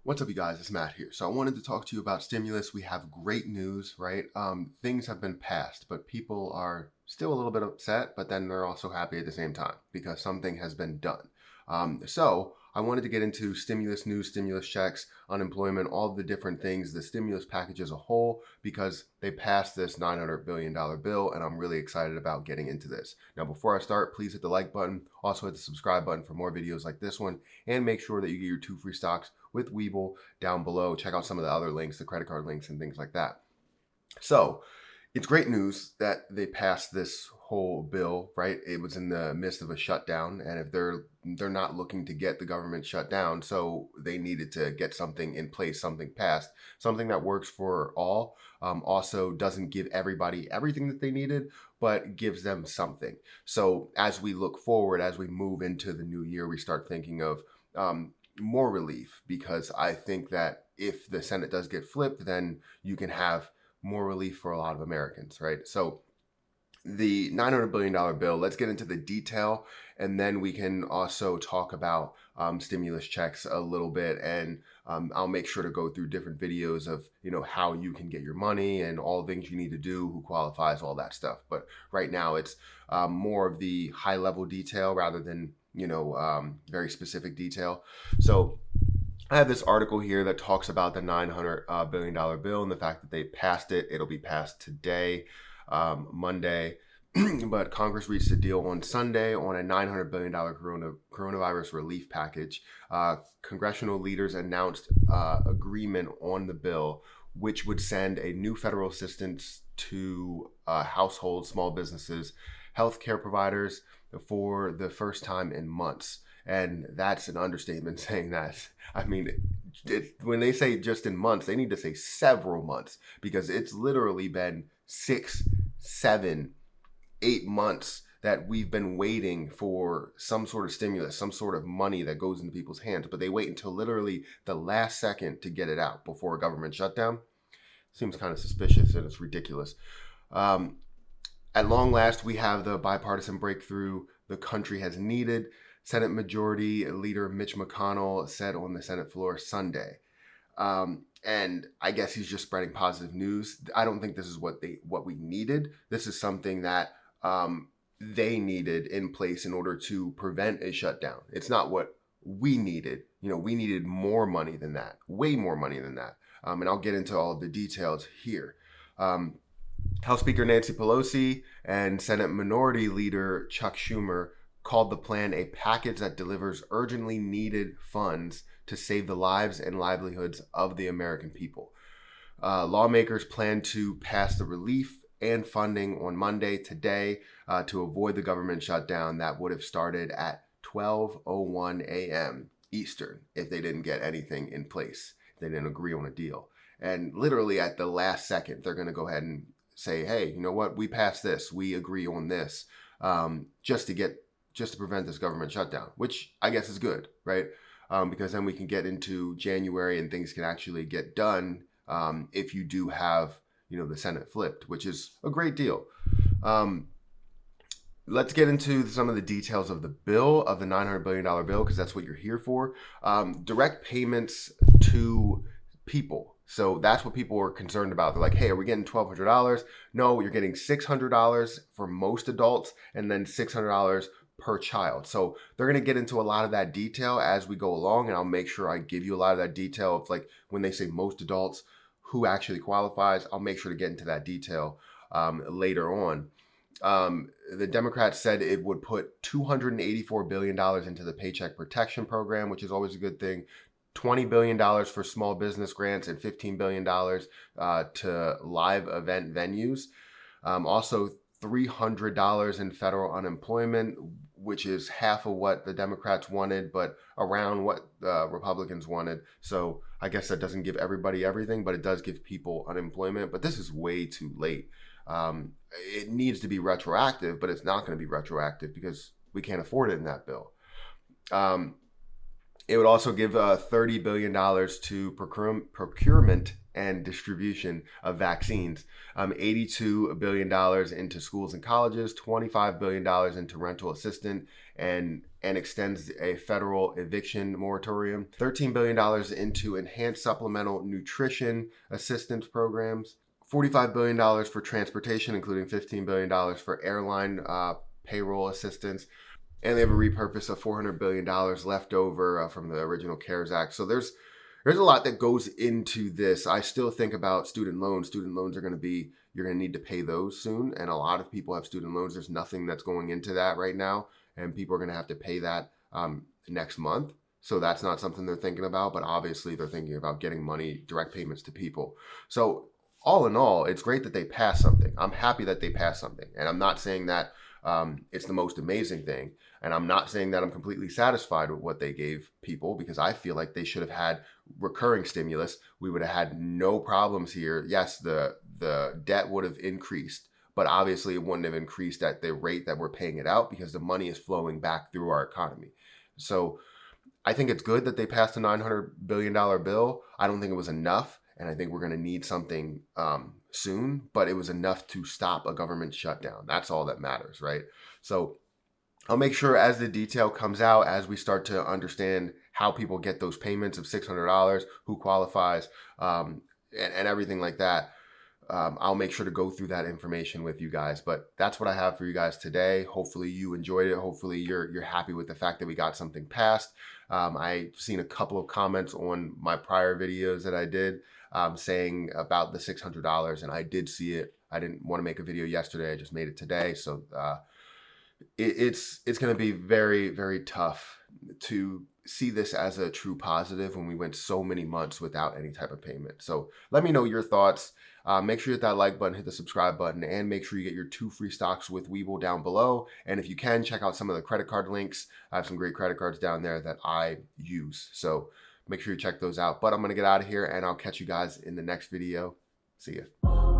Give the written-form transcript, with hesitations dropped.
What's up, you guys? It's Matt here. So I wanted to talk to you about stimulus. We have great news, right? Things have been passed, but people are still a little bit upset, but then they're also happy at the same time because something has been done. So I wanted to get into stimulus news, stimulus checks, unemployment, all the different things, the stimulus package as a whole, because they passed this $900 billion bill, and I'm really excited about getting into this. Now, before I start, please hit the like button. Also hit the subscribe button for more videos like this one, and make sure that you get your 2 free stocks with Webull down below. Check out some of the other links, the credit card links and things like that. So it's great news that they passed this whole bill, right? It was in the midst of a shutdown, and if they're not looking to get the government shut down, so they needed to get something in place, something passed, something that works for all. Also doesn't give everybody everything that they needed, but gives them something. So as we look forward, as we move into the new year, we start thinking of more relief, because I think that if the Senate does get flipped, then you can have more relief for a lot of Americans, right? So the $900 billion bill, let's get into the detail, and then we can also talk about stimulus checks a little bit, and I'll make sure to go through different videos of, how you can get your money and all the things you need to do, who qualifies, all that stuff. But right now it's more of the high level detail rather than, very specific detail. So I have this article here that talks about the $900 billion bill and the fact that they passed it. It'll be passed today, Monday, but Congress reached a deal on Sunday on a $900 billion coronavirus relief package. Congressional leaders announced agreement on the bill, which would send a new federal assistance to households, small businesses, healthcare providers for the first time in months. And that's an understatement saying that. I mean, when they say just in months, they need to say several months, because it's literally been 6, 7, 8 months that we've been waiting for some sort of stimulus, some sort of money that goes into people's hands. But they wait until literally the last second to get it out before a government shutdown. Seems kind of suspicious, and it's ridiculous. At long last, we have the bipartisan breakthrough the country has needed. Senate Majority Leader Mitch McConnell said on the Senate floor Sunday. And I guess he's just spreading positive news. I don't think this is what we needed. This is something that they needed in place in order to prevent a shutdown. It's not what we needed. We needed more money than that, way more money than that. And I'll get into all of the details here. House Speaker Nancy Pelosi and Senate Minority Leader Chuck Schumer called the plan a package that delivers urgently needed funds to save the lives and livelihoods of the American people. Lawmakers plan to pass the relief and funding on Monday, today, to avoid the government shutdown that would have started at 12:01 a.m. Eastern if they didn't get anything in place, if they didn't agree on a deal. And literally at the last second, they're going to go ahead and say, hey, you know what, we passed this, we agree on this, just to prevent this government shutdown, which I guess is good, right? Because then we can get into January and things can actually get done if you do have, the Senate flipped, which is a great deal. Let's get into some of the details of the bill, of the $900 billion bill, because that's what you're here for. Direct payments to people. So that's what people are concerned about. They're like, hey, are we getting $1,200? No, you're getting $600 for most adults, and then $600 per child. So they're going to get into a lot of that detail as we go along, and I'll make sure I give you a lot of that detail. It's like when they say most adults, who actually qualifies, I'll make sure to get into that detail later on. The Democrats said it would put $284 billion into the Paycheck Protection Program, which is always a good thing. $20 billion for small business grants and $15 billion to live event venues. Also, $300 in federal unemployment, which is half of what the Democrats wanted, but around what the Republicans wanted. So I guess that doesn't give everybody everything, but it does give people unemployment. But this is way too late. It needs to be retroactive, but it's not going to be retroactive because we can't afford it in that bill. It would also give $30 billion to procurement and distribution of vaccines, $82 billion into schools and colleges, $25 billion into rental assistance, and extends a federal eviction moratorium, $13 billion into enhanced supplemental nutrition assistance programs, $45 billion for transportation, including $15 billion for airline payroll assistance, and they have a repurpose of $400 billion left over from the original CARES Act. So there's a lot that goes into this. I still think about student loans. Student loans are going to be, you're going to need to pay those soon. And a lot of people have student loans. There's nothing that's going into that right now. And people are going to have to pay that next month. So that's not something they're thinking about. But obviously they're thinking about getting money, direct payments to people. So all in all, it's great that they passed something. I'm happy that they passed something. And I'm not saying that it's the most amazing thing. And I'm not saying that I'm completely satisfied with what they gave people, because I feel like they should have had recurring stimulus. We would have had no problems here. Yes, the debt would have increased, but obviously it wouldn't have increased at the rate that we're paying it out, because the money is flowing back through our economy. So I think it's good that they passed a $900 billion bill. I don't think it was enough. And I think we're going to need something soon, but it was enough to stop a government shutdown. That's all that matters, right? So I'll make sure as the detail comes out, as we start to understand how people get those payments of $600, who qualifies, and everything like that, I'll make sure to go through that information with you guys. But that's what I have for you guys today. Hopefully you enjoyed it. Hopefully you're happy with the fact that we got something passed. I've seen a couple of comments on my prior videos that I did saying about the $600, and I did see it. I didn't want to make a video yesterday. I just made it today. So it's going to be very, very tough to see this as a true positive when we went so many months without any type of payment. So let me know your thoughts. Make sure you hit that like button, hit the subscribe button, and make sure you get your 2 free stocks with Webull down below. And if you can, check out some of the credit card links. I have some great credit cards down there that I use. So make sure you check those out. But I'm going to get out of here, and I'll catch you guys in the next video. See ya.